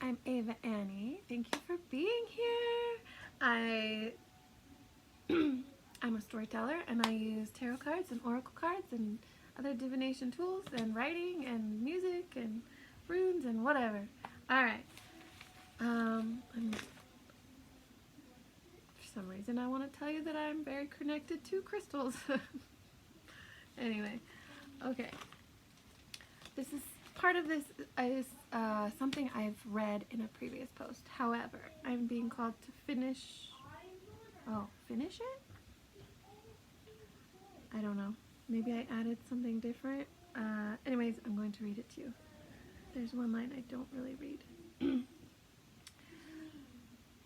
I'm Eva Annie. Thank you for being here. I'm a storyteller and I use tarot cards and oracle cards and other divination tools and writing and music and runes and whatever. Alright. For some reason I want to tell you that I'm very connected to crystals. Anyway, okay. This is part of this is something I've read in a previous post. However, I'm being called to finish it? I don't know. Maybe I added something different. Anyways, I'm going to read it to you. There's one line I don't really read.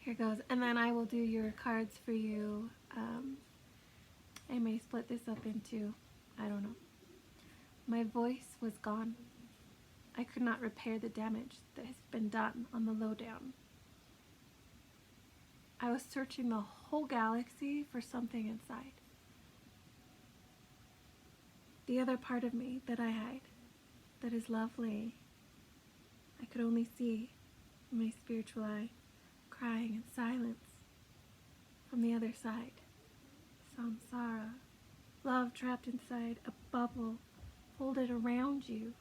Here goes. And then I will do your cards for you. I may split this up into, I don't know. My voice was gone. I could not repair the damage that has been done on the lowdown. I was searching the whole galaxy for something inside. The other part of me that I hide, that is lovely, I could only see in my spiritual eye, crying in silence. From the other side, samsara, love trapped inside a bubble folded around you.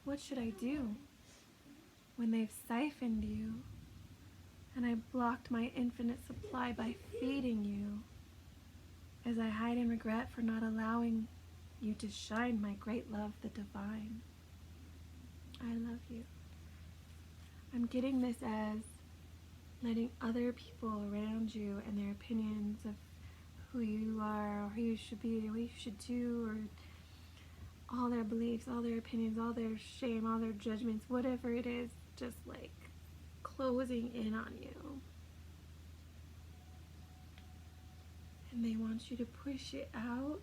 What should I do when they've siphoned you and I blocked my infinite supply by feeding you as I hide in regret for not allowing you to shine my great love, the divine? I love you. I'm getting this as letting other people around you and their opinions of who you are or who you should be or what you should do, or all their beliefs, all their opinions, all their shame, all their judgments, whatever it is, just like closing in on you. And they want you to push it out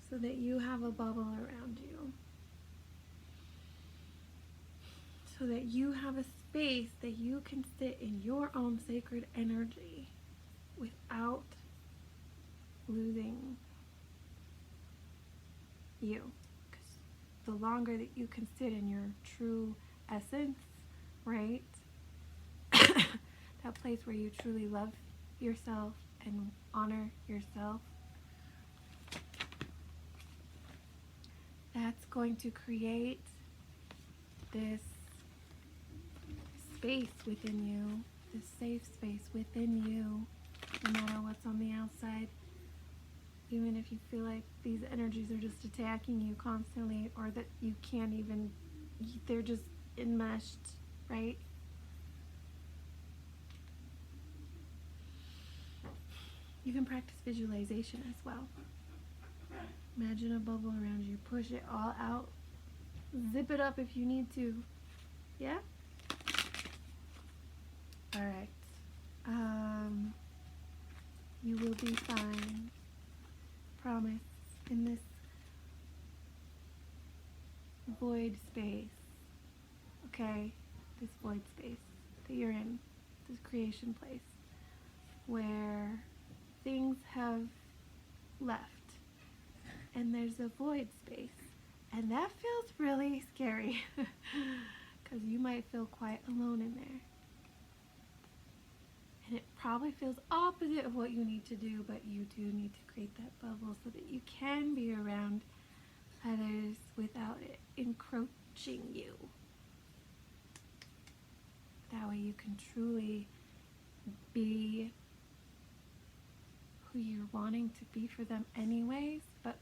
so that you have a bubble around you. So that you have a space that you can sit in your own sacred energy without losing you. Because the longer that you can sit in your true essence, right? That place where you truly love yourself and honor yourself, that's going to create this space within you, this safe space within you, no matter what's on the outside. Even if you feel like these energies are just attacking you constantly, or that you can't even, they're just enmeshed, right? You can practice visualization as well. Imagine a bubble around you, push it all out, zip it up if you need to, yeah? Alright, you will be fine, promise, in this void space, okay? This void space that you're in, this creation place, where things have left, and there's a void space, and that feels really scary, because you might feel quite alone in there. And it probably feels opposite of what you need to do, but you do need to create that bubble so that you can be around others without it encroaching you. That way you can truly be who you're wanting to be for them anyways, but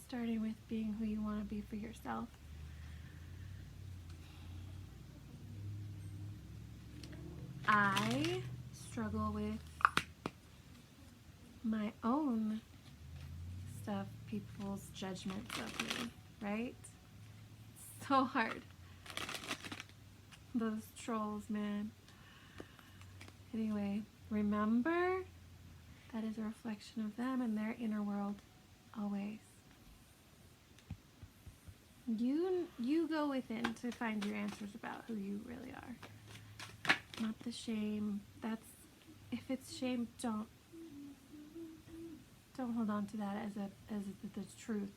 starting with being who you want to be for yourself. I struggle with my own stuff, people's judgments of me, right? So hard. Those trolls, man. Anyway, remember that is a reflection of them and their inner world, always. You go within to find your answers about who you really are. Not the shame. If it's shame, don't hold on to that as the truth.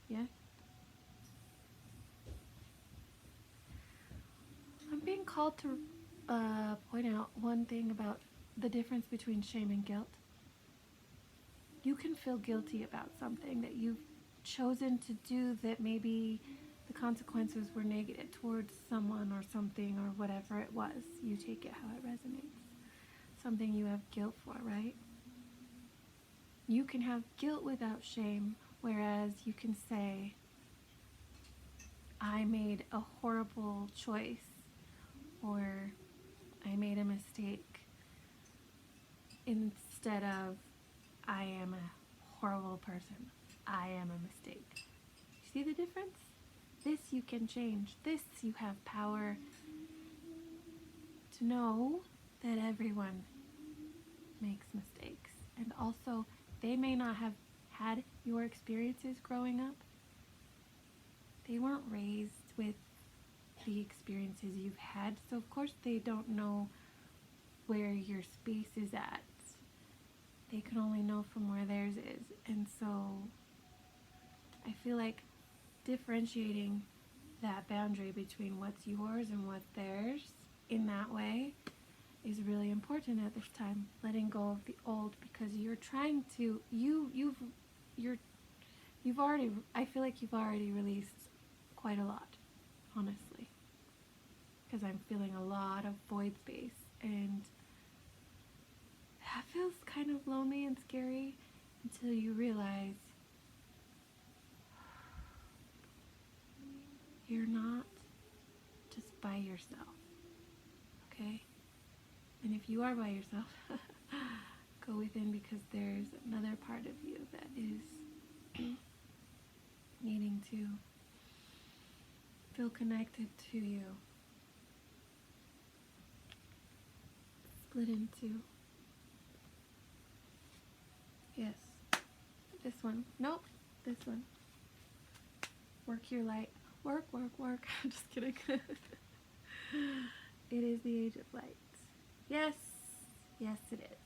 Yeah? being called to point out one thing about the difference between shame and guilt. You can feel guilty about something that you've chosen to do that maybe the consequences were negative towards someone or something or whatever it was. You take it how it resonates. Something you have guilt for, right? You can have guilt without shame, whereas you can say, I made a horrible choice, or I made a mistake, instead of I am a horrible person. I am a mistake. See the difference? This you can change. This you have power to know that everyone makes mistakes. And also, they may not have had your experiences growing up. They weren't raised with the experiences you've had, so of course they don't know where your space is at. They can only know from where theirs is. And so I feel like differentiating that boundary between what's yours and what's theirs in that way is really important at this time. Letting go of the old, because you're trying to you've already, I feel like you've already released quite a lot, honestly, because I'm feeling a lot of void space, and that feels kind of lonely and scary until you realize you're not just by yourself, okay? And if you are by yourself, go within, because there's another part of you that is needing to feel connected to you. Split into, yes, this one, nope, this one. Work your light. Work, work, work. I'm just kidding. It is the age of light. Yes, yes it is.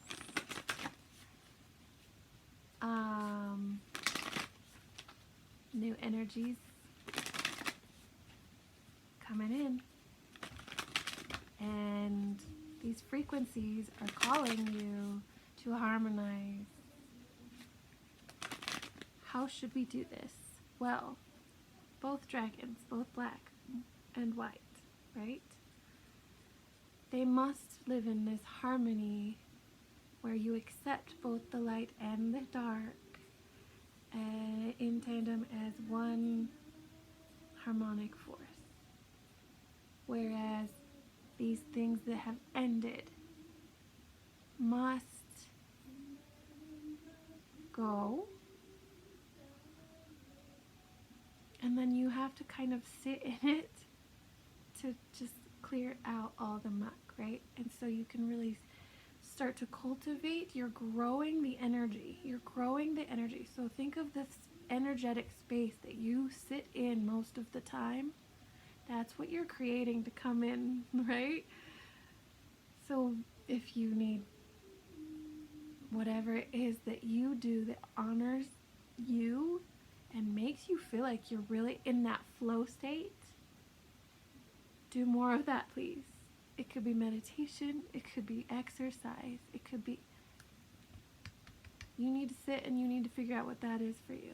New energies coming in. And these frequencies are calling you to harmonize. How should we do this? Well, both dragons, both black and white, right? They must live in this harmony where you accept both the light and the dark in tandem as one harmonic force. Whereas these things that have ended must go, and then you have to kind of sit in it to just clear out all the muck, right? And so you can really start to cultivate. You're growing the energy. You're growing the energy. So think of this energetic space that you sit in most of the time. That's what you're creating to come in, right? So if you need whatever it is that you do that honors you and makes you feel like you're really in that flow state, do more of that, please. It could be meditation, it could be exercise, it could be, you need to sit and you need to figure out what that is for you.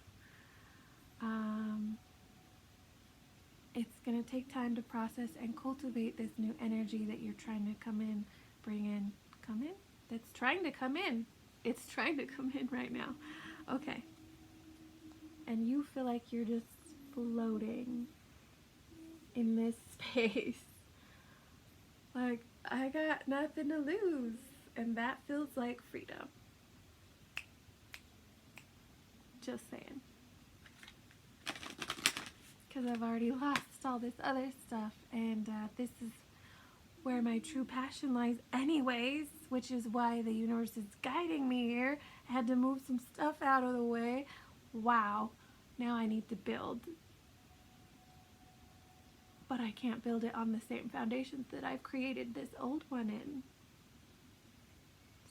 It's going to take time to process and cultivate this new energy that you're trying to come in, bring in, come in? That's trying to come in. It's trying to come in right now. Okay. And you feel like you're just floating in this space. Like, I got nothing to lose. And that feels like freedom. Just saying. Because I've already lost all this other stuff. And this is where my true passion lies anyways. Which is why the universe is guiding me here. I had to move some stuff out of the way. Wow. Now I need to build. But I can't build it on the same foundations that I've created this old one in.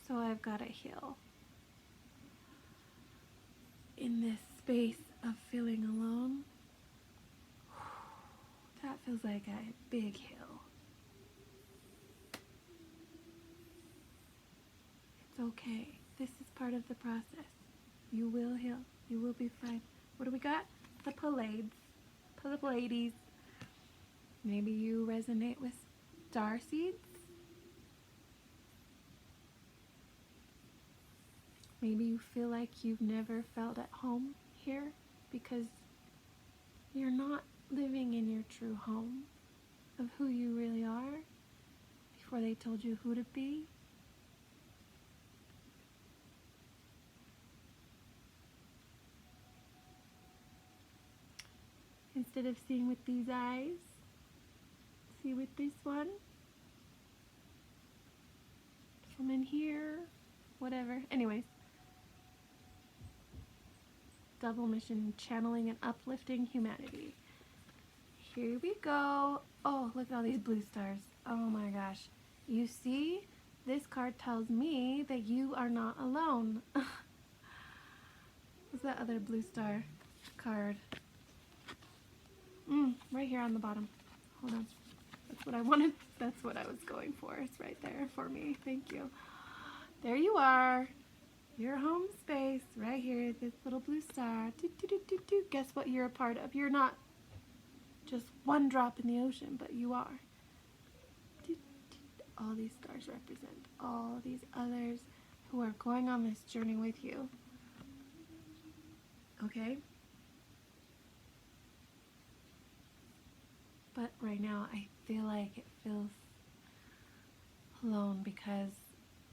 So I've got to heal. In this space of feeling alone, that feels like a big hill. okay. This is part of the process. You will heal. You will be fine. What do we got? The Pallades. Pallades. Maybe you resonate with star seeds. Maybe you feel like you've never felt at home here because you're not living in your true home of who you really are before they told you who to be. Instead of seeing with these eyes, see with this one. From in here, whatever. Anyways. Double mission, channeling and uplifting humanity. Here we go. Oh, look at all these blue stars. Oh my gosh. You see, this card tells me that you are not alone. What's that other blue star card? Right here on the bottom. Hold on. That's what I wanted. That's what I was going for. It's right there for me. Thank you. There you are. Your home space, right here, this little blue star. Do, do, do, do, do. Guess what you're a part of? You're not just one drop in the ocean, but you are. Do, do. All these stars represent all these others who are going on this journey with you. Okay? But right now, I feel like it feels alone because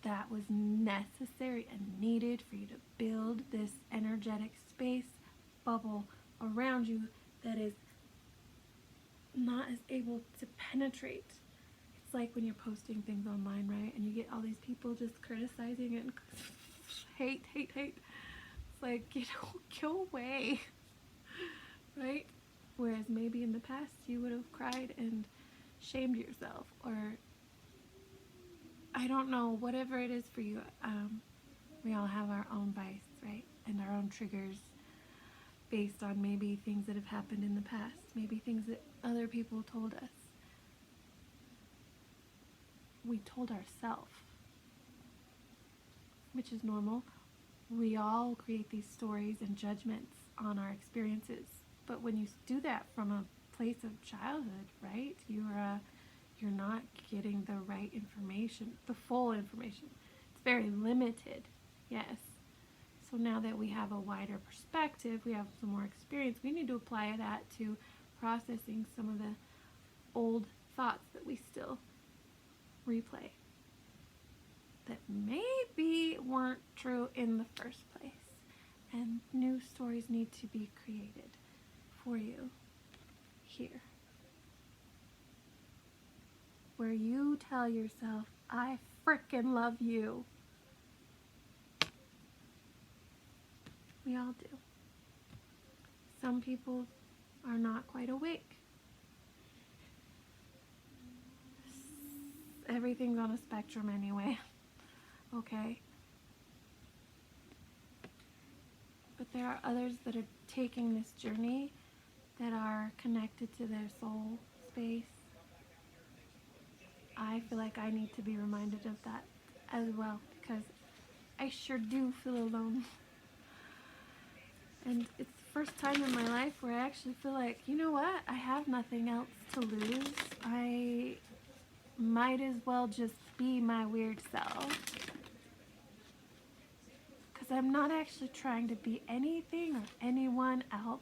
that was necessary and needed for you to build this energetic space bubble around you that is not as able to penetrate. It's like when you're posting things online, right? And you get all these people just criticizing it and hate. It's like, go away, right? Whereas maybe in the past you would have cried and shamed yourself, or I don't know, whatever it is for you. We all have our own vice, right? And our own triggers based on maybe things that have happened in the past, maybe things that other people told us. We told ourselves, which is normal. We all create these stories and judgments on our experiences. But when you do that from a place of childhood, right, you're not getting the right information, the full information. It's very limited, yes. So now that we have a wider perspective, we have some more experience, we need to apply that to processing some of the old thoughts that we still replay that maybe weren't true in the first place. And new stories need to be created for you here, where you tell yourself, I frickin' love you. We all do. Some people are not quite awake. Everything's on a spectrum anyway, okay? But there are others that are taking this journey that are connected to their soul space. I feel like I need to be reminded of that as well, because I sure do feel alone. And it's the first time in my life where I actually feel like, you know what? I have nothing else to lose. I might as well just be my weird self. Because I'm not actually trying to be anything or anyone else.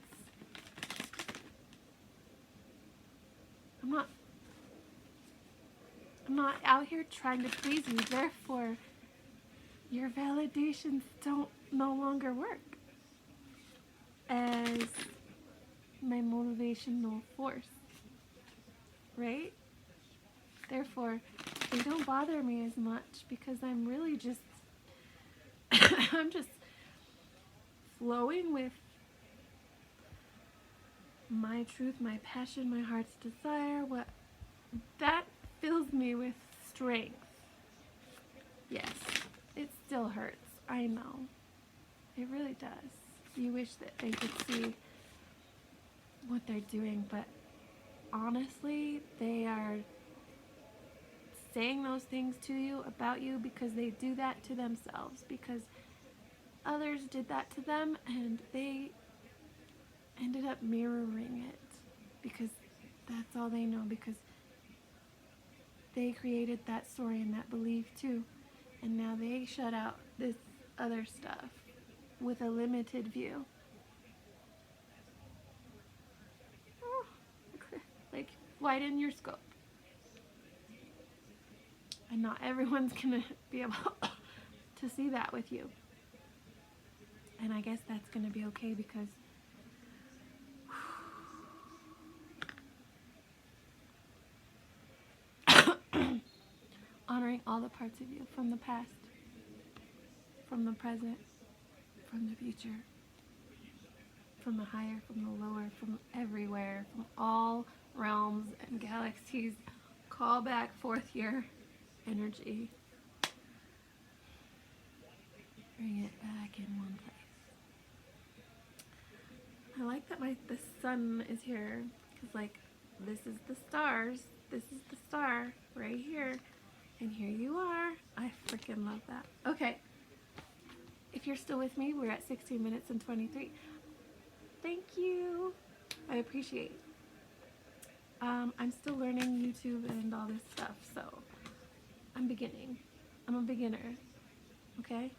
I'm not out here trying to please you, therefore your validations don't no longer work as my motivational force, right? Therefore, they don't bother me as much because I'm really just, I'm just flowing with my truth, my passion, my heart's desire, what that fills me with strength. Yes, it still hurts, I know. It really does. You wish that they could see what they're doing, but honestly, they are saying those things to you about you because they do that to themselves, because others did that to them and they ended up mirroring it because that's all they know, because they created that story and that belief too, and now they shut out this other stuff with a limited view. Like, widen your scope. And not everyone's gonna be able to see that with you. And I guess that's gonna be okay, because honoring all the parts of you, from the past, from the present, from the future, from the higher, from the lower, from everywhere, from all realms and galaxies. Call back forth your energy. Bring it back in one place. I like that the sun is here, because like, this is the stars, this is the star right here, and here you are. I freaking love that. Okay, if you're still with me, we're at 16 minutes and 23. Thank you. I appreciate it. I'm still learning YouTube and all this stuff, so I'm beginning. I'm a beginner, okay?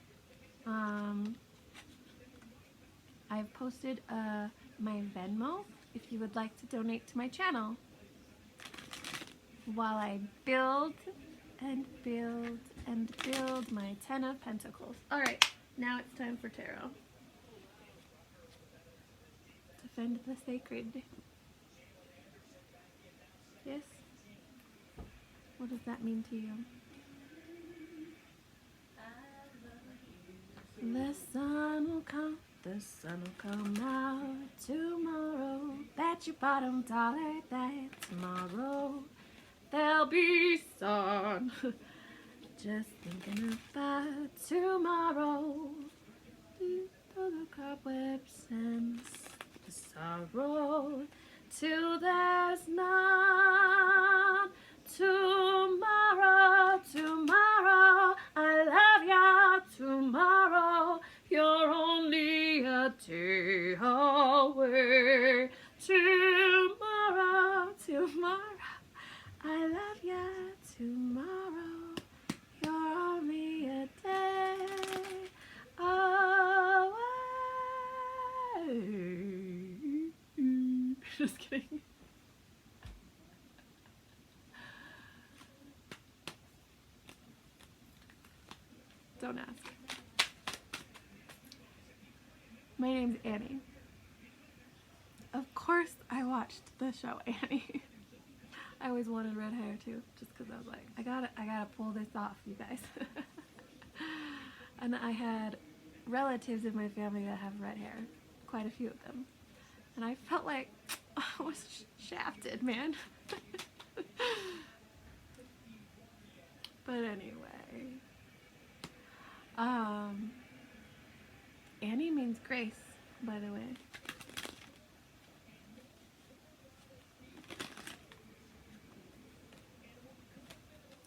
I've posted my Venmo if you would like to donate to my channel while I build and build and build my 10 of Pentacles. All right, now it's time for tarot. Defend the sacred. Yes? What does that mean to you? The sun will come out tomorrow. Bet your bottom dollar that tomorrow there'll be sun. Just thinking about tomorrow. Through the cobwebs and the sorrow, till there's none. Tomorrow, tomorrow, I love ya. Tomorrow, you're only a day away. Tomorrow, tomorrow, I love ya. Tomorrow, you're only a day away. Just kidding. Don't ask. My name's Annie. Of course I watched the show Annie. I always wanted red hair too, just because I was like, I gotta pull this off, you guys. And I had relatives in my family that have red hair, quite a few of them. And I felt like I was shafted, man. But anyway. Annie means grace, by the way.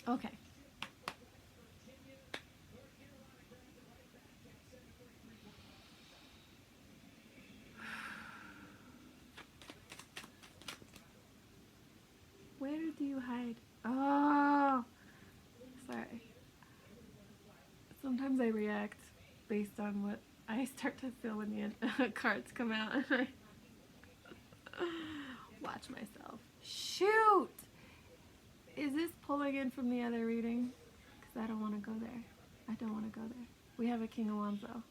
Okay. Where do you hide? Oh, sorry. Sometimes I react based on what I start to feel when the cards come out. Watch myself. Shoot! Is this pulling in from the other reading? Because I don't want to go there. I don't want to go there. We have a King of Wands though.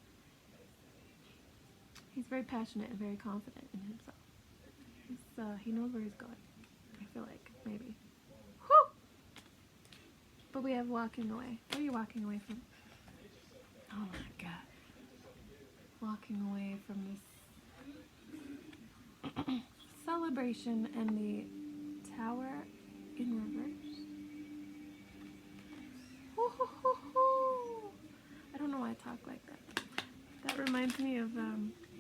He's very passionate and very confident in himself. He knows where he's going. I feel like, maybe. Whew! But we have walking away. Where are you walking away from? Oh my God. Walking away from this celebration and the Tower in reverse. I don't know why I talk like that. That reminds me of,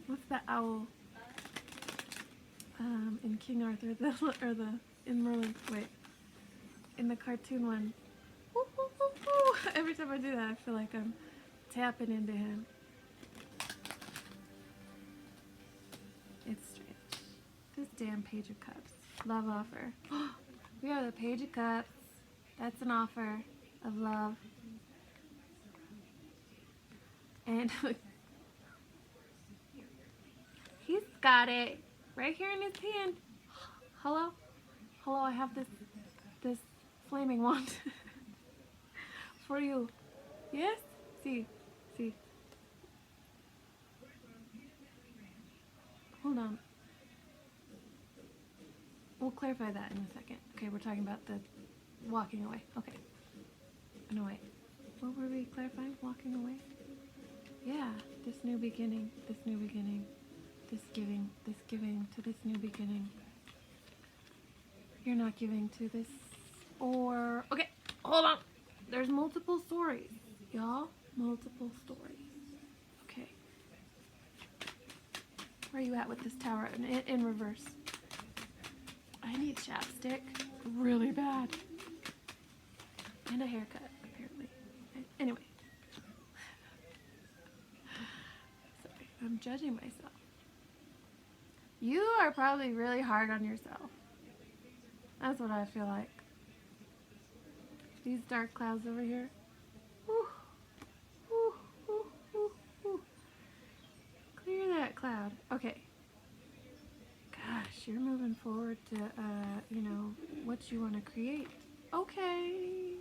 what's that owl? In King Arthur, in Merlin, wait, in the cartoon one, Every time I do that, I feel like I'm tapping into him. It's strange. This damn Page of Cups. Love offer. We are the Page of Cups. That's an offer of love. And he's got it right here in his hand. Hello? Hello, I have this flaming wand for you. Yes? See. Hold on. We'll clarify that in a second. Okay, we're talking about the walking away. Okay. No, wait. What were we clarifying? Walking away? Yeah, this new beginning, this giving to this new beginning. You're not giving to this, or, okay, hold on. There's multiple stories, y'all. Multiple stories. Okay. Where are you at with this tower in reverse? I need chapstick really bad. And a haircut, apparently. Anyway. Sorry, I'm judging myself. You are probably really hard on yourself. That's what I feel like. These dark clouds over here. Whew. Whew, whew, whew, whew. Clear that cloud. Okay. Gosh, you're moving forward to, you know, what you want to create. Okay.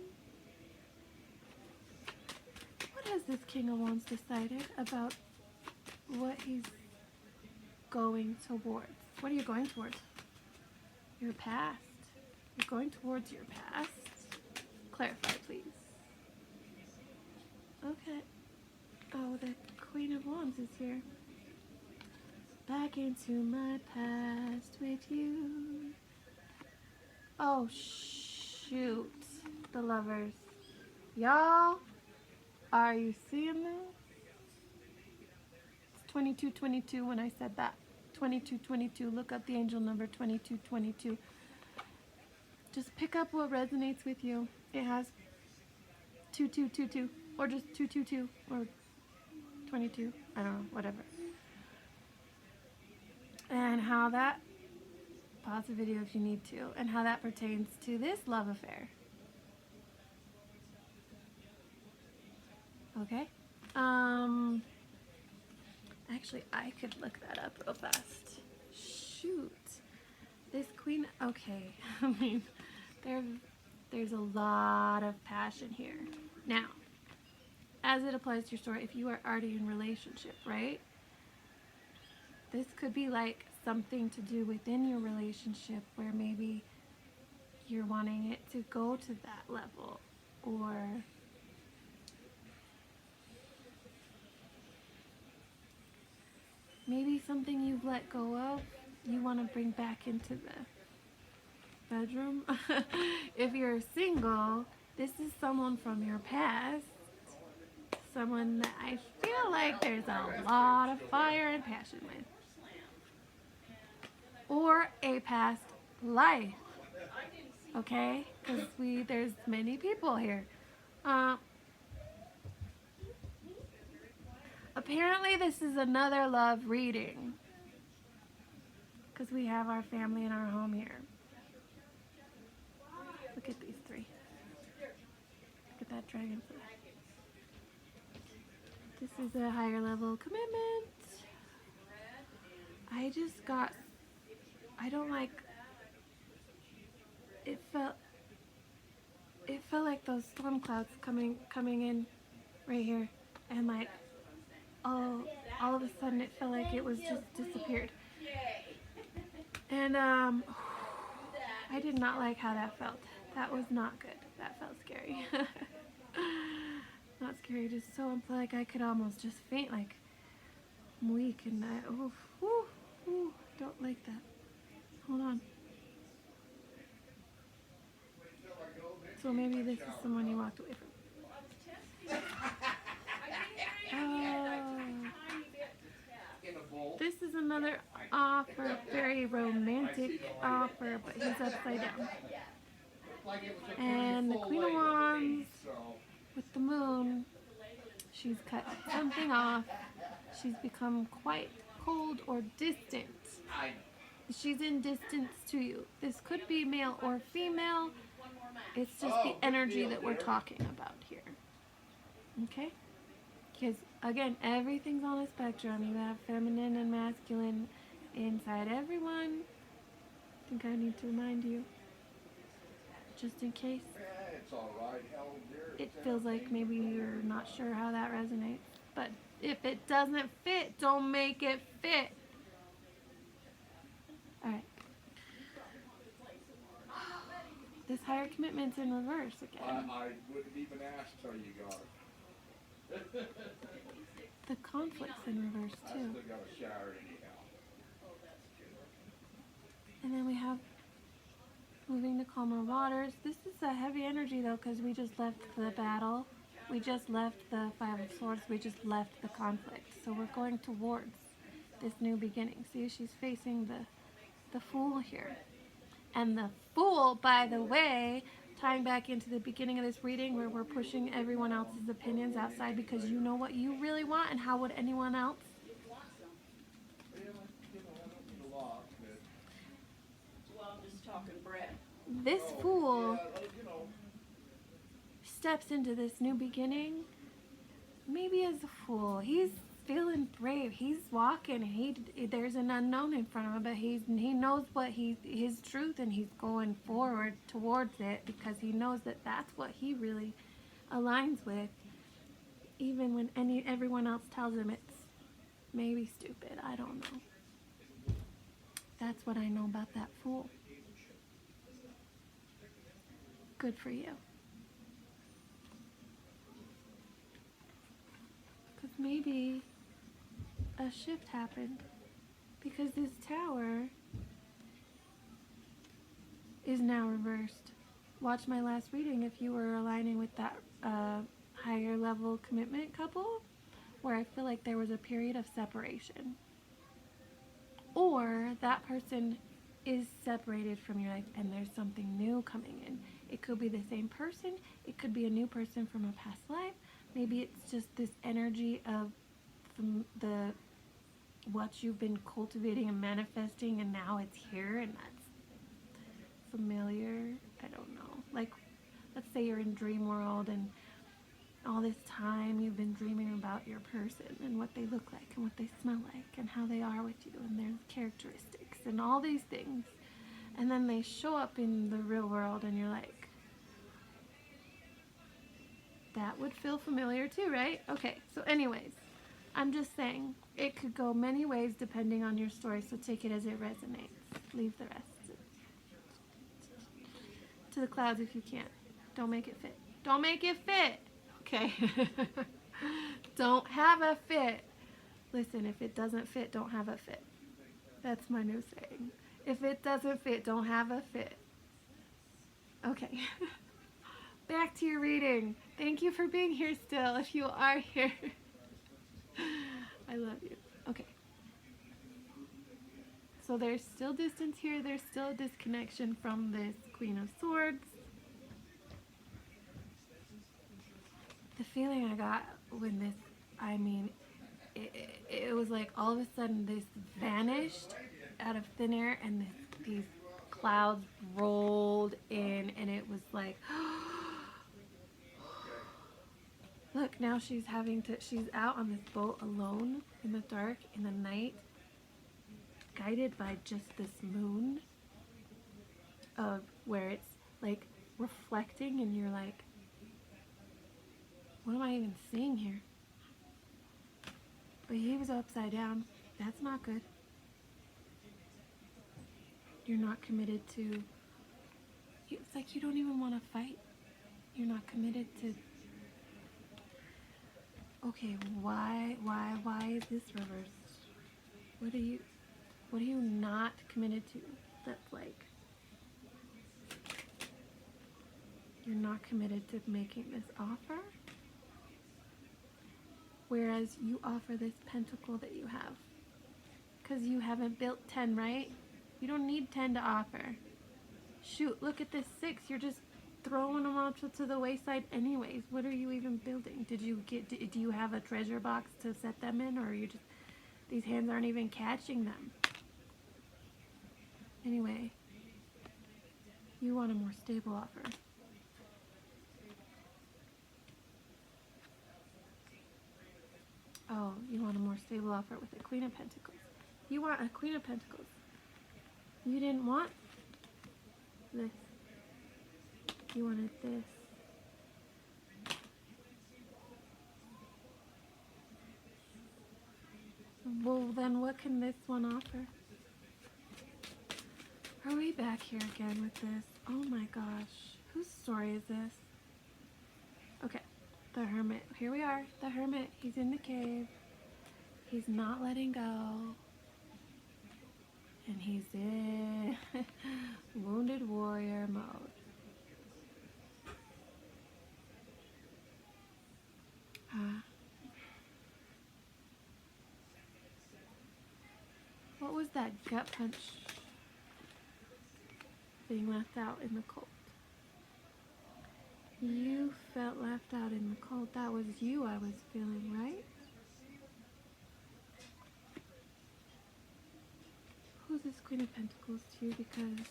What has this King of Wands decided about what he's going towards? What are you going towards? Your past. You're going towards your past. Clarify, please. Okay. Oh, the Queen of Wands is here. Back into my past with you. Oh, shoot. The Lovers. Y'all, are you seeing this? It's 2222 when I said that. 2222. Look up the angel number 2222. Just pick up what resonates with you. It has 2222 or just 222 or 22. I don't know, whatever. And how that, pause the video if you need to, and how that pertains to this love affair. Okay? Actually, I could look that up real fast. Shoot. This Queen, okay. I mean, there's a lot of passion here. Now, as it applies to your story, if you are already in a relationship, right? This could be like something to do within your relationship where maybe you're wanting it to go to that level, or maybe something you've let go of, you want to bring back into the bedroom. If you're single, this is someone from your past, someone that I feel like there's a lot of fire and passion with, or a past life. Okay, because there's many people here. Apparently this is another love reading, because we have our family in our home here. Look at these three. Look at that dragonfly. This is a higher level commitment. I don't like, it felt like those storm clouds coming in right here, and like, all of a sudden it felt like it was just disappeared. And I did not like how that felt. That was not good. That felt scary. Not scary, just so like I could almost just faint, like I'm weak, and don't like that. Hold on. So maybe this is someone you walked away from. This is another offer, very romantic offer, but he's upside down. And the Queen of Wands with the moon, she's cut something off. She's become quite cold or distant. She's in distance to you. This could be male or female. It's just the energy that we're talking about here. Okay? Because, again, everything's on a spectrum. You have feminine and masculine inside everyone. I think I need to remind you, just in case it feels like maybe you're not sure how that resonates. But if it doesn't fit, don't make it fit. Alright. This higher commitment's in reverse again. I wouldn't even ask till you got it. The conflict's in reverse too. I still got a shower anyhow. And then we have moving to calmer waters. This is a heavy energy though, because we just left the battle. We just left the Five of Swords. We just left the conflict. So we're going towards this new beginning. See, she's facing the Fool here. And the Fool, by the way, tying back into the beginning of this reading where we're pushing everyone else's opinions outside because you know what you really want, and how would anyone else? This Fool steps into this new beginning maybe as a fool. He's feeling brave. He's walking. There's an unknown in front of him, but he knows what his truth, and he's going forward towards it because he knows that that's what he really aligns with, even when everyone else tells him it's maybe stupid. I don't know. That's what I know about that Fool. Good for you. Because maybe a shift happened because this Tower is now reversed. Watch my last reading if you were aligning with that higher level commitment couple, where I feel like there was a period of separation. Or that person is separated from your life and there's something new coming in. It could be the same person. It could be a new person from a past life. Maybe it's just this energy of what you've been cultivating and manifesting, and now it's here, and that's familiar. I don't know. Like, let's say you're in dream world and all this time you've been dreaming about your person and what they look like and what they smell like and how they are with you and their characteristics and all these things. And then they show up in the real world and you're like, that would feel familiar too, right? Okay, so anyways, I'm just saying it could go many ways depending on your story, so take it as it resonates. Leave the rest to the clouds if you can't. Don't make it fit. Don't make it fit! Okay? Don't have a fit. Listen, if it doesn't fit, don't have a fit. That's my new saying. If it doesn't fit, don't have a fit. Okay. Back to your reading. Thank you for being here still, if you are here. I love you. Okay. So there's still distance here. There's still a disconnection from this Queen of Swords. The feeling I got when this, I mean, it was like all of a sudden this vanished out of thin air and these clouds rolled in, and it was like, look, now she's out on this boat alone in the dark, in the night, guided by just this moon of where it's like reflecting, and you're like, what am I even seeing here? But he was upside down. That's not good. You're not committed to, it's like you don't even want to fight. You're not committed to, okay, why is this reversed? What are you not committed to? That's like, you're not committed to making this offer? Whereas you offer this pentacle that you have. Because you haven't built 10, right? You don't need 10 to offer. Shoot, look at this 6. You're just throwing them off to the wayside anyways. What are you even building? Do you have a treasure box to set them in, or are you just, these hands aren't even catching them? Anyway, you want a more stable offer. Oh, you want a more stable offer with a Queen of Pentacles. You want a Queen of Pentacles. You didn't want this. You wanted this. Well, then what can this one offer? Are we back here again with this? Oh my gosh. Whose story is this? Okay. The Hermit. Here we are. The Hermit. He's in the cave. He's not letting go. And he's in wounded warrior mode. What was that gut punch being left out in the cold? You felt left out in the cold. That was you I was feeling, right? Who's this Queen of Pentacles to you? Because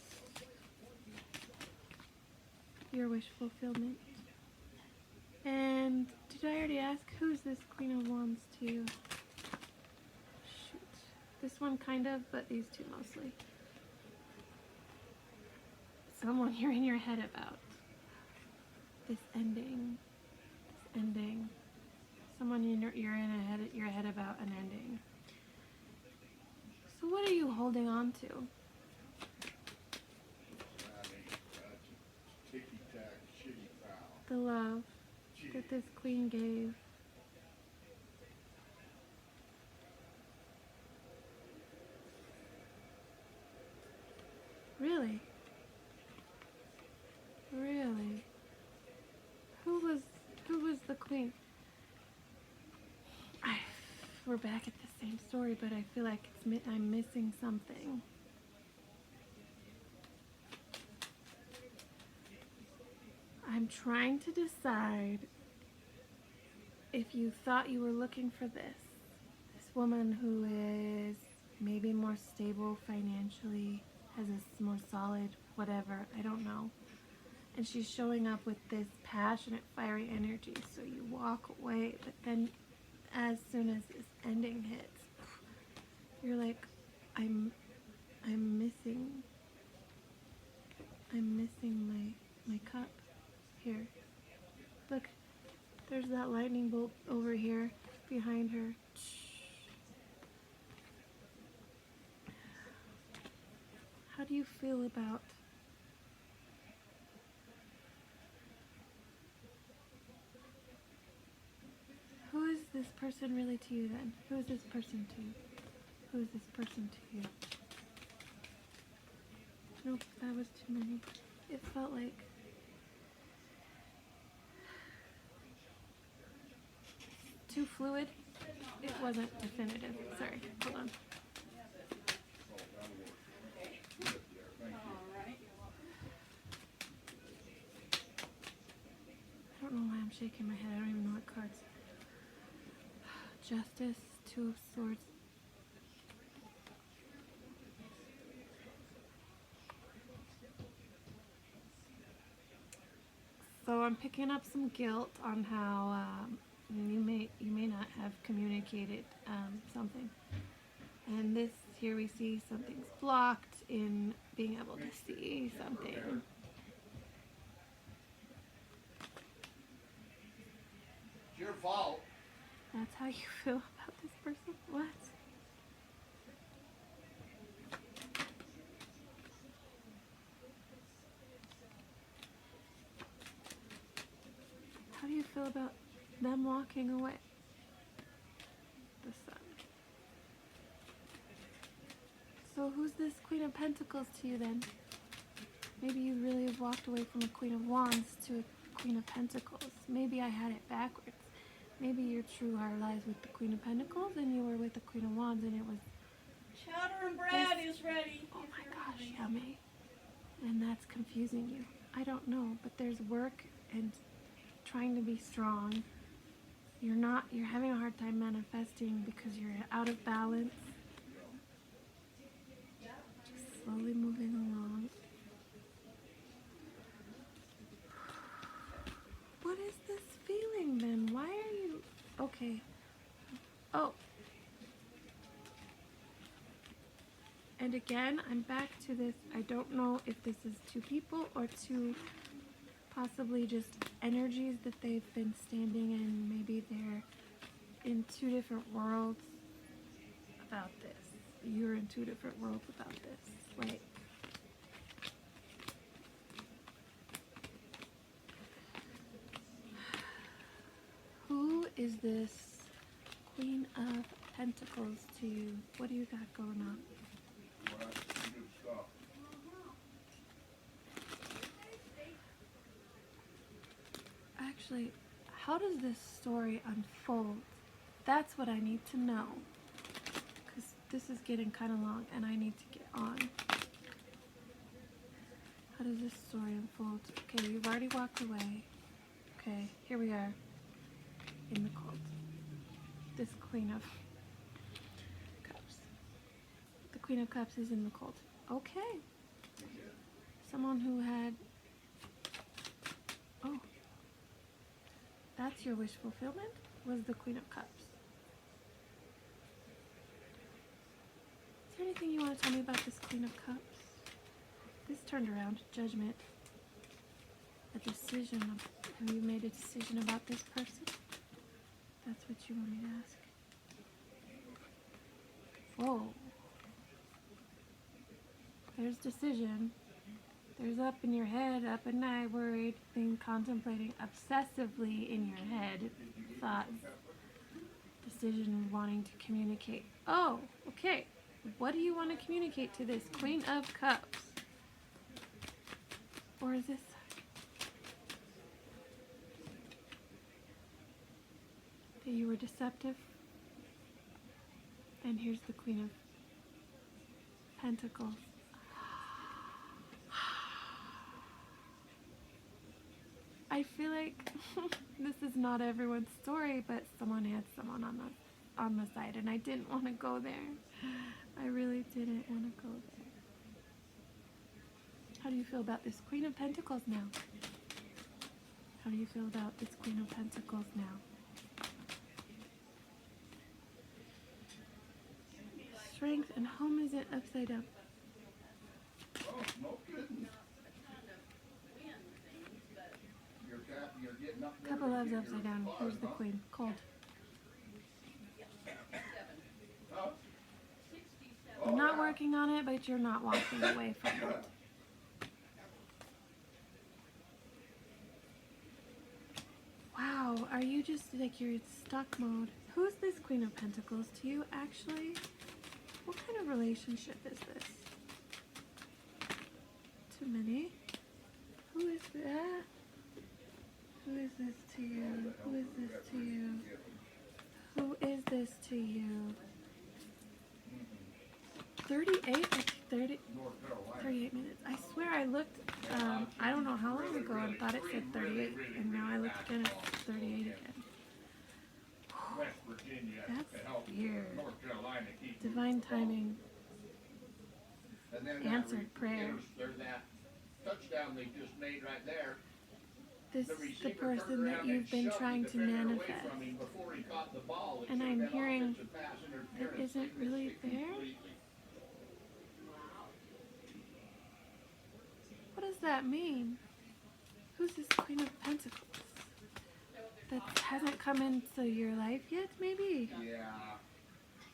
your wish fulfillment. And did I already ask who's this Queen of Wands to you? Shoot. This one kind of, but these two mostly. Someone you're in your head about. This ending. This ending. Someone you're in your head about an ending. So what are you holding on to? Ticky-tack, shitty pal. The love that this queen gave. Really? Really? Who was the queen? We're back at the same story, but I feel like I'm missing something. I'm trying to decide if you thought you were looking for this woman who is maybe more stable financially, has a more solid whatever, I don't know. And she's showing up with this passionate, fiery energy, so you walk away, but then as soon as this ending hits, you're like, I'm missing my cup here. Look, there's that lightning bolt over here behind her. How do you feel about who is this person really to you then? Who is this person to you? Who is this person to you? Nope, that was too many. It felt like too fluid. It wasn't definitive. Sorry, hold on. I don't know why I'm shaking my head. I don't even know what cards. Justice, Two of Swords. So I'm picking up some guilt on how you may not have communicated something. And this here we see something's blocked in being able to see something. It's your fault. That's how you feel about this person? What? How do you feel about them walking away? The Sun. So who's this Queen of Pentacles to you then? Maybe you really have walked away from a Queen of Wands to a Queen of Pentacles. Maybe I had it backwards. Maybe your true heart lies with the Queen of Pentacles and you were with the Queen of Wands and it was... Chowder and bread is ready. Oh my gosh, yummy. and that's confusing you. I don't know, but there's work and trying to be strong. You're having a hard time manifesting because you're out of balance. Just slowly moving along. What is this feeling then? Why are you... Okay. Oh. And again, I'm back to this. I don't know if this is two people or two possibly just energies that they've been standing in. Maybe they're in two different worlds about this. You're in two different worlds about this. Like, who is this Queen of Pentacles to you? What do you got going on? Well, that's some good stuff. Actually, how does this story unfold? That's what I need to know. Because this is getting kind of long and I need to get on. How does this story unfold? Okay, you've already walked away. Okay, here we are in the cult. This Queen of Cups. The Queen of Cups is in the cult. Okay. Someone who had... Oh. That's your wish fulfillment? Was the Queen of Cups. Is there anything you want to tell me about this Queen of Cups? This turned around. Judgment. A decision. Have you made a decision about this person? That's what you want me to ask. Whoa. There's decision. There's up in your head, up at night, worried, contemplating obsessively in your head, thoughts, decision, wanting to communicate. Oh, okay. What do you want to communicate to this Queen of Cups? Or is this... that you were deceptive? And here's the Queen of Pentacles. I feel like this is not everyone's story, but someone had someone on the side, and I didn't want to go there. I really didn't want to go there. How do you feel about this Queen of Pentacles now? How do you feel about this Queen of Pentacles now? Strength and home is it upside down? Oh, no kidding. You're getting up there. Couple loves upside down. Here's the Queen. Cold. Huh? I'm not working on it, but you're not walking away from it. Wow, are you just like you're in stuck mode? Who's this Queen of Pentacles to you, actually? What kind of relationship is this? Too many? Who is that? Who is this to you? Who is this to you? Who is this to you? 38? 38 minutes. I swear I looked, I don't know how long ago, I thought it said 38, and now I looked again, it's 38 again. West Virginia to That's help weird. North Carolina keep Divine timing. and then Answered prayer. There's that touchdown they just made right there. This is the person that you've been trying to manifest. And I'm hearing it isn't really there. What does that mean? Who's this Queen of Pentacles? That hasn't come into your life yet, maybe? Yeah.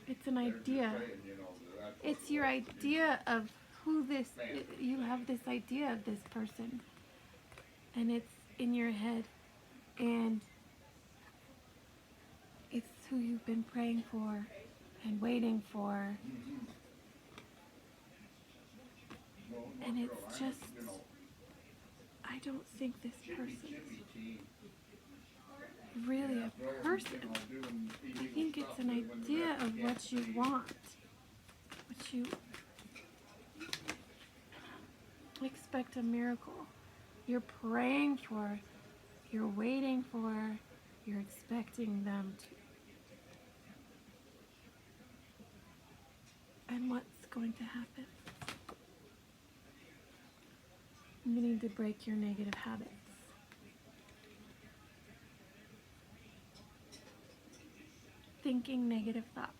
It's an idea. It's your idea of who this, you have this idea of this person. And it's in your head. And it's who you've been praying for and waiting for. And it's just, I don't think this person is really a person. I think it's an idea of what you want, what you expect a miracle. You're praying for, you're waiting for, you're expecting them to. And what's going to happen? You need to break your negative habits. Thinking negative thoughts,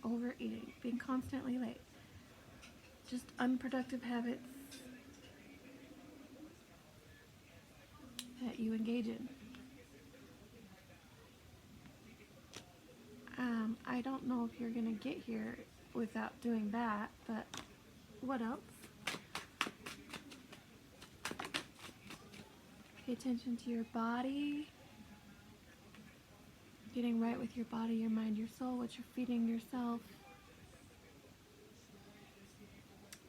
overeating, being constantly late, just unproductive habits that you engage in. I don't know if you're going to get here without doing that, but what else? Pay attention to your body, getting right with your body, your mind, your soul, what you're feeding yourself,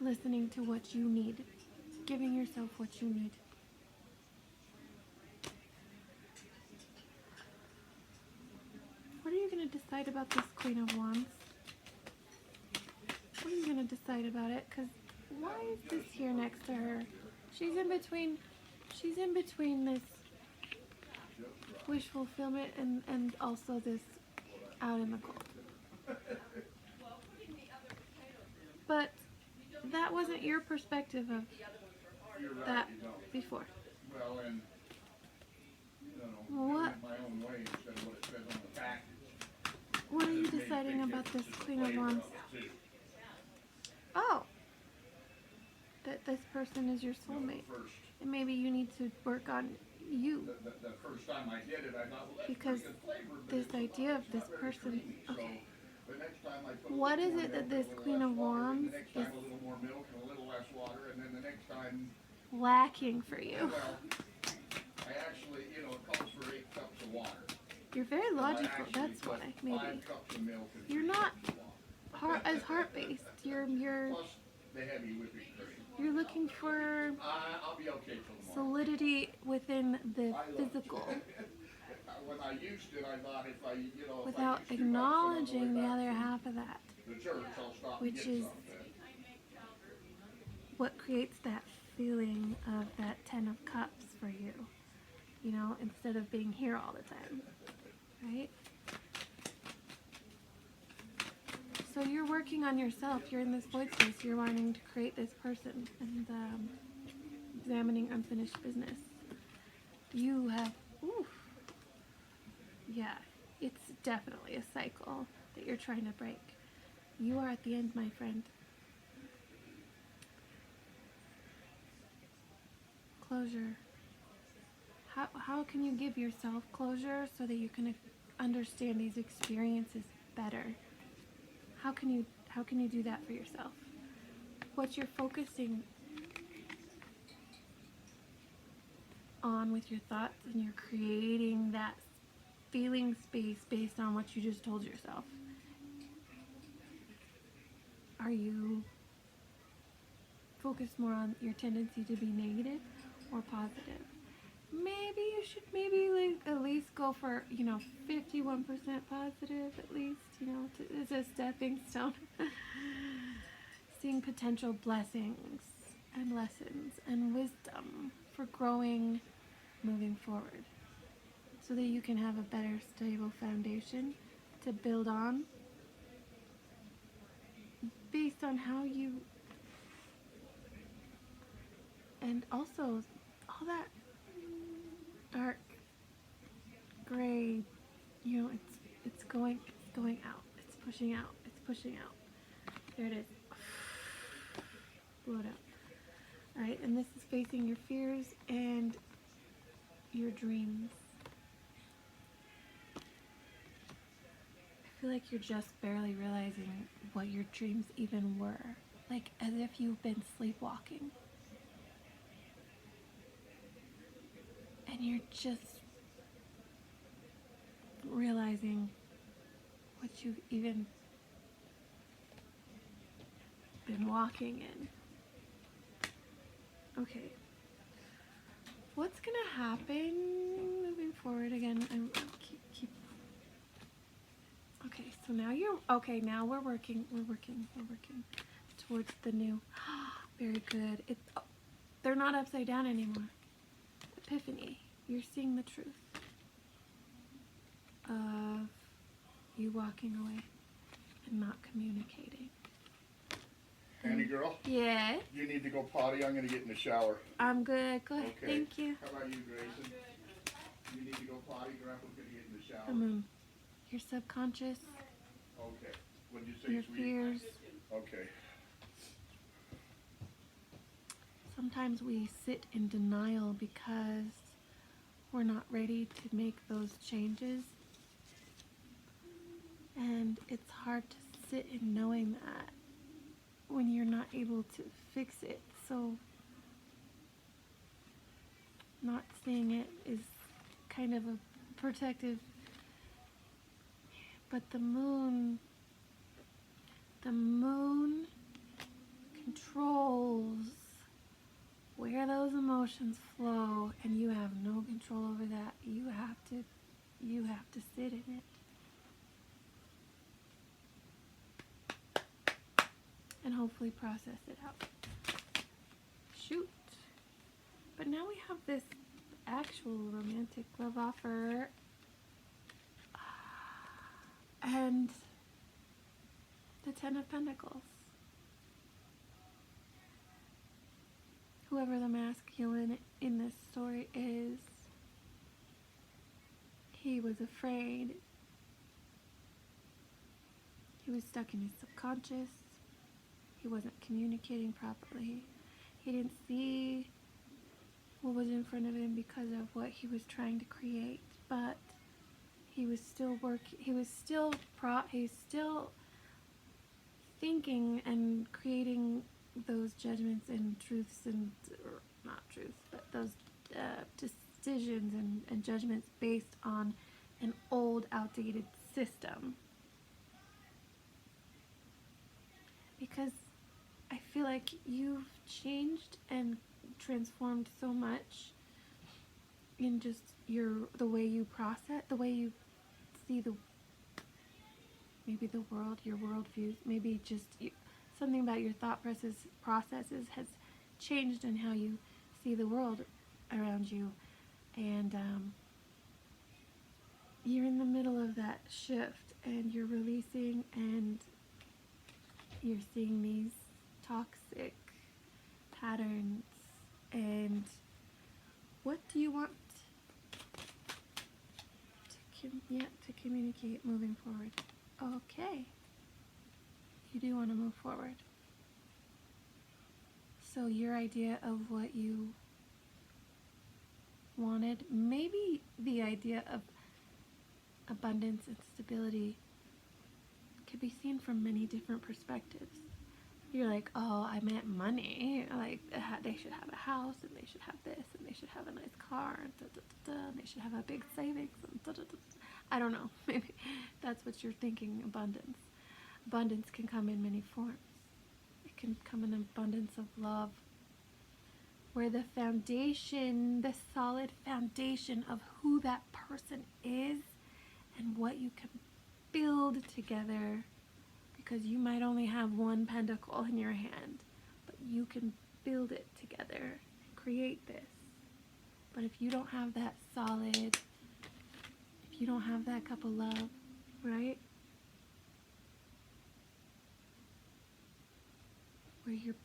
listening to what you need, giving yourself what you need. What are you going to decide about this Queen of Wands? What are you going to decide about it? Because why is this here next to her? She's in between this wish fulfillment and also this out in the cold. But that wasn't your perspective of that before. Well, and, What? my own way instead of what it says on the package. What are you deciding about this Queen of Wands? Oh, that this person is your soulmate, and maybe you need to work on you. The first time I did it, I thought, well, that's Because pretty good flavor, but this it's idea of not this very person, creamy. So okay. the next time I put a What little is more it that milk, this a little Queen less of water, and Wands the next is time a little more milk and a little less water, and then the next time, lacking for you? well, I actually, it calls for 8 cups of water. You're very So I logical. actually That's put why, 5 maybe. cups of milk and You're 3 not cups of water. as heart-based. You're Plus the heavy whipping cream. looking for I'll be okay till tomorrow. solidity within the I looked. physical, When I used it, I thought if I, if without I used too much, then on the way acknowledging the back other to half of that, the church, I'll stop which and get is something. what creates that feeling of that 10 of Cups for you. Instead of being here all the time, right? So you're working on yourself. You're in this void space. You're wanting to create this person and examining unfinished business. You have, yeah, it's definitely a cycle that you're trying to break. You are at the end, my friend. Closure. How can you give yourself closure so that you can understand these experiences better? How can you do that for yourself? What you're focusing on with your thoughts, and you're creating that feeling space based on what you just told yourself. Are you focused more on your tendency to be negative or positive? Maybe you should at least go for 51% positive at least, as a stepping stone. Seeing potential blessings and lessons and wisdom for growing, moving forward, so that you can have a better stable foundation to build on based on how you, and also all that dark gray, it's going out, it's pushing out, there it is, blow it out. All right, and this is facing your fears and your dreams. I feel like you're just barely realizing what your dreams even were, like as if you've been sleepwalking. And you're just realizing what you've even been walking in. Okay. What's gonna happen moving forward? Again, keep. Okay, so now now we're working towards the new. Very good. they're not upside down anymore. Epiphany. You're seeing the truth of you walking away and not communicating. Annie girl, Yeah? you need to go potty. I'm going to get in the shower. I'm good. Go ahead. Okay. Thank you. How about you, Grayson? You need to go potty. Grandpa's going to get in the shower. Come on. Your subconscious, Okay. What did you say, your sweet? fears. Okay. Sometimes we sit in denial because we're not ready to make those changes. And it's hard to sit in knowing that when you're not able to fix it. So not seeing it is kind of a protective. But the moon controls where those emotions flow, and you have no control over that. You have to sit in it and hopefully process it out. Shoot. But now we have this actual romantic love offer, and the Ten of Pentacles. Whoever the masculine in this story is, he was afraid. He was stuck in his subconscious. He wasn't communicating properly. He didn't see what was in front of him because of what he was trying to create. But he was still working. He was still thinking and creating those judgments and truths and, or not truths, but those decisions and judgments based on an old, outdated system. Because I feel like you've changed and transformed so much in just the way you process, the way you see maybe the world, your worldviews, maybe just something about your thought processes has changed in how you see the world around you. And you're in the middle of that shift, and you're releasing, and you're seeing these toxic patterns. And what do you want to communicate moving forward? Okay. You do want to move forward. So your idea of what you wanted, maybe the idea of abundance and stability, could be seen from many different perspectives. You're like, oh, I meant money. Like, they should have a house, and they should have this, and they should have a nice car, and and they should have a big savings, and I don't know. Maybe that's what you're thinking, abundance. Abundance can come in many forms. It can come in abundance of love, where the foundation, the solid foundation of who that person is and what you can build together, because you might only have one pentacle in your hand, but you can build it together and create this. But if you don't have that solid, if you don't have that cup of love, right? Where you're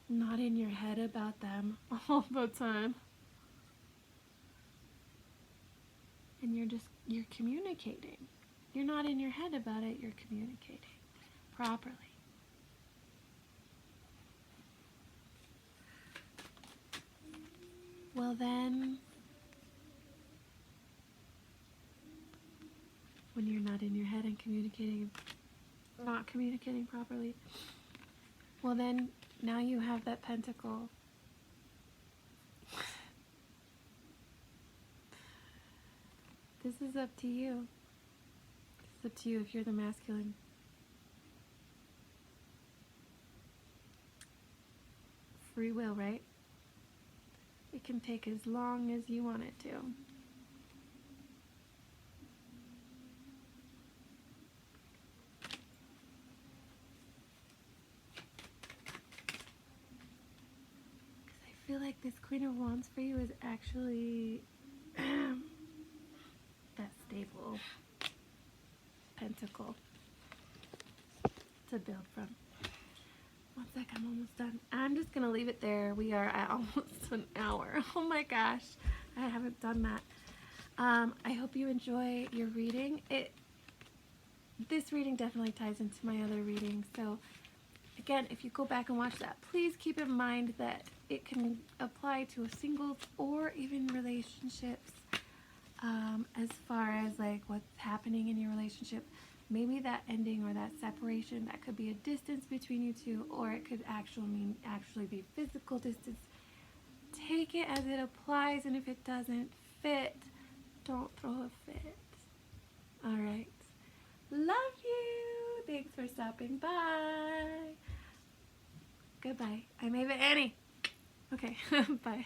not in your head about them all the time. And you're communicating. You're not in your head about it, you're communicating properly. Well then, when you're not in your head and not communicating properly, well then, now you have that pentacle. This is up to you. It's up to you if you're the masculine. Free will, right? It can take as long as you want it to. feel like this Queen of Wands for you is actually that stable pentacle to build from. One sec, I'm almost done. I'm just gonna leave it there. We are at almost an hour. Oh my gosh, I haven't done that. I hope you enjoy your reading. This reading definitely ties into my other reading. So again, if you go back and watch that, please keep in mind that it can apply to singles or even relationships. As far as like what's happening in your relationship, maybe that ending or that separation, that could be a distance between you two, or it could actually be physical distance. Take it as it applies, and if it doesn't fit, don't throw a fit. All right. Love you. Thanks for stopping by. Goodbye. I'm Eva Annie. Okay. Bye.